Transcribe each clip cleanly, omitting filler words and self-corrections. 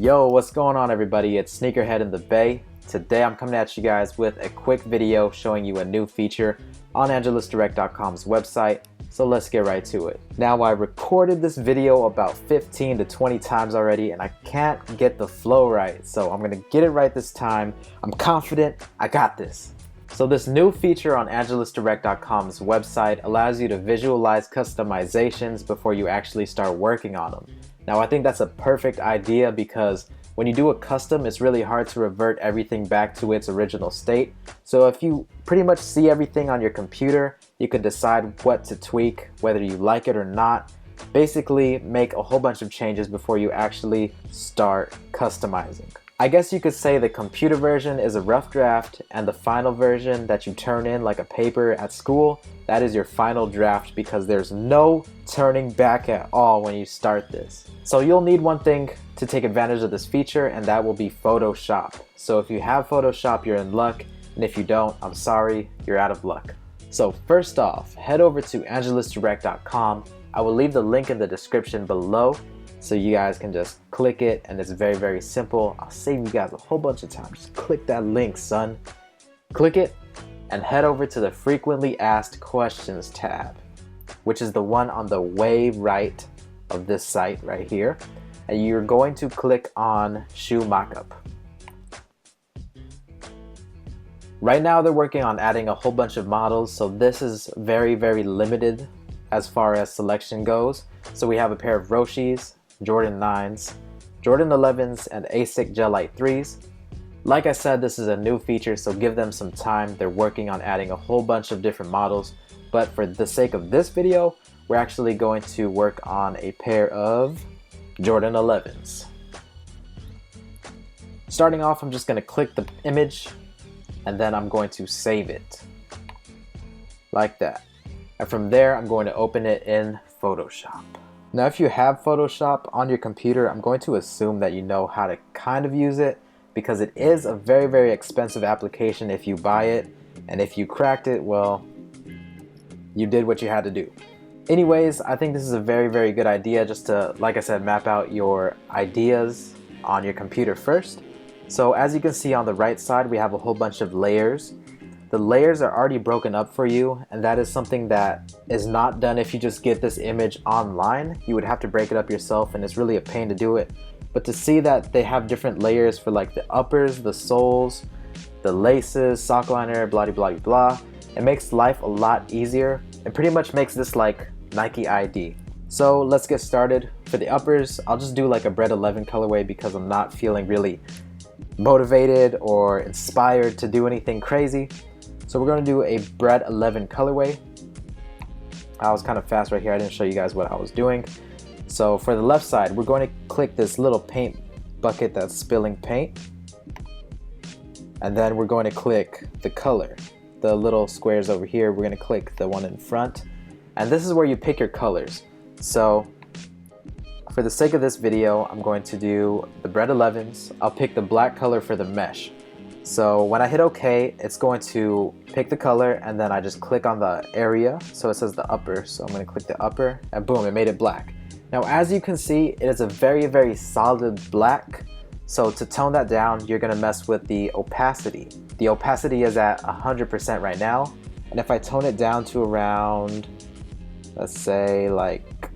Yo, what's going on everybody? It's SneakerHeadInTheBay. Today I'm coming at you guys with a quick video showing you a new feature on AngelusDirect.com's website, so let's get right to it. Now, I recorded this video about 15 to 20 times already and I can't get the flow right, so I'm gonna get it right this time. I'm confident I got this. So this new feature on AngelusDirect.com's website allows you to visualize customizations before you actually start working on them. Now, I think that's a perfect idea because when you do a custom, it's really hard to revert everything back to its original state. So if you pretty much see everything on your computer, you can decide what to tweak, whether you like it or not. Basically, make a whole bunch of changes before you actually start customizing. I guess you could say the computer version is a rough draft and the final version that you turn in like a paper at school, that is your final draft because there's no turning back at all when you start this. So you'll need one thing to take advantage of this feature, and that will be Photoshop. So if you have Photoshop, you're in luck, and if you don't, I'm sorry, you're out of luck. So first off, head over to AngelusDirect.com. I will leave the link in the description below so you guys can just click it, and it's very, very simple. I'll save you guys a whole bunch of time. Just click that link, son. Click it and head over to the Frequently Asked Questions tab, which is the one on the way right of this site right here. And you're going to click on Shoe Mockup. Right now they're working on adding a whole bunch of models, so this is very, very limited as far as selection goes. So we have a pair of Roshis, Jordan 9s, Jordan 11s, and Asics Gel-Lyte 3s. Like I said, this is a new feature, so give them some time. They're working on adding a whole bunch of different models, but for the sake of this video, we're actually going to work on a pair of Jordan 11s. Starting off, I'm just going to click the image, and then I'm going to save it, like that. And from there, I'm going to open it in Photoshop. Now, if you have Photoshop on your computer, I'm going to assume that you know how to kind of use it because it is a very, very expensive application if you buy it. And if you cracked it, well, you did what you had to do. Anyways, I think this is a very, very good idea just to, like I said, map out your ideas on your computer first. So as you can see on the right side, we have a whole bunch of layers. The layers are already broken up for you, and that is something that is not done if you just get this image online. You would have to break it up yourself, and it's really a pain to do it. But to see that they have different layers for like the uppers, the soles, the laces, sock liner, blah blah blah, it makes life a lot easier. It pretty much makes this like Nike ID. So let's get started. For the uppers, I'll just do like a Bread 11 colorway because I'm not feeling really motivated or inspired to do anything crazy. So we're going to do a Bread 11 colorway. I was kind of fast right here. I didn't show you guys what I was doing. So for the left side, we're going to click this little paint bucket that's spilling paint. And then we're going to click the color. The little squares over here, we're going to click the one in front. And this is where you pick your colors. So for the sake of this video, I'm going to do the Bread 11s. I'll pick the black color for the mesh. So when I hit OK, it's going to pick the color, and then I just click on the area. So it says the upper, so I'm going to click the upper, and boom, it made it black. Now as you can see, it is a very, very solid black. So to tone that down, you're going to mess with the opacity. The opacity is at 100% right now, and if I tone it down to around, let's say like,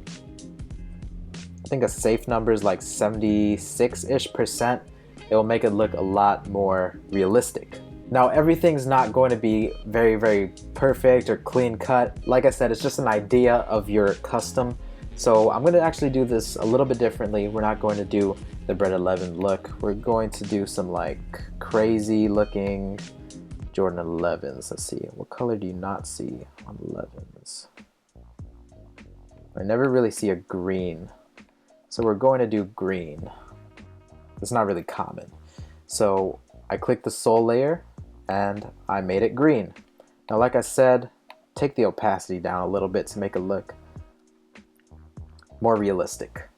I think a safe number is like 76-ish%, it will make it look a lot more realistic. Now everything's not going to be very, very perfect or clean cut. Like I said, it's just an idea of your custom. So I'm going to actually do this a little bit differently. We're not going to do the Bread 11 look. We're going to do some like crazy looking Jordan 11s. Let's see, what color do you not see on 11s? I never really see a green. So we're going to do green. It's not really common. So I clicked the sole layer and I made it green. Now like I said, take the opacity down a little bit to make it look more realistic.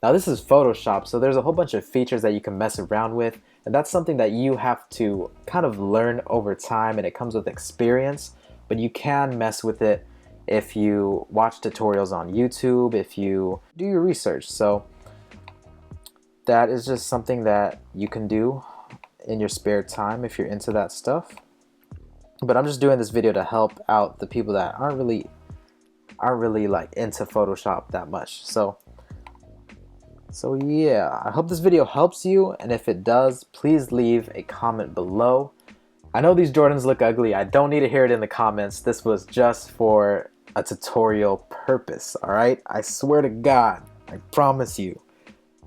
Now this is Photoshop, so there's a whole bunch of features that you can mess around with, and that's something that you have to kind of learn over time, and it comes with experience, but you can mess with it if you watch tutorials on YouTube, if you do your research. So that is just something that you can do in your spare time if you're into that stuff. But I'm just doing this video to help out the people that aren't really like into Photoshop that much. So yeah, I hope this video helps you, and if it does, please leave a comment below. I know these Jordans look ugly. I don't need to hear it in the comments. This was just for a tutorial purpose, all right? I swear to God, I promise you.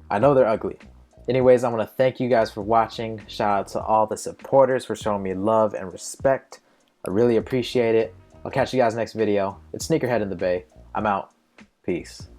I know they're ugly. Anyways, I want to thank you guys for watching. Shout out to all the supporters for showing me love and respect. I really appreciate it. I'll catch you guys next video. It's SneakerHeadInTheBay. I'm out. Peace.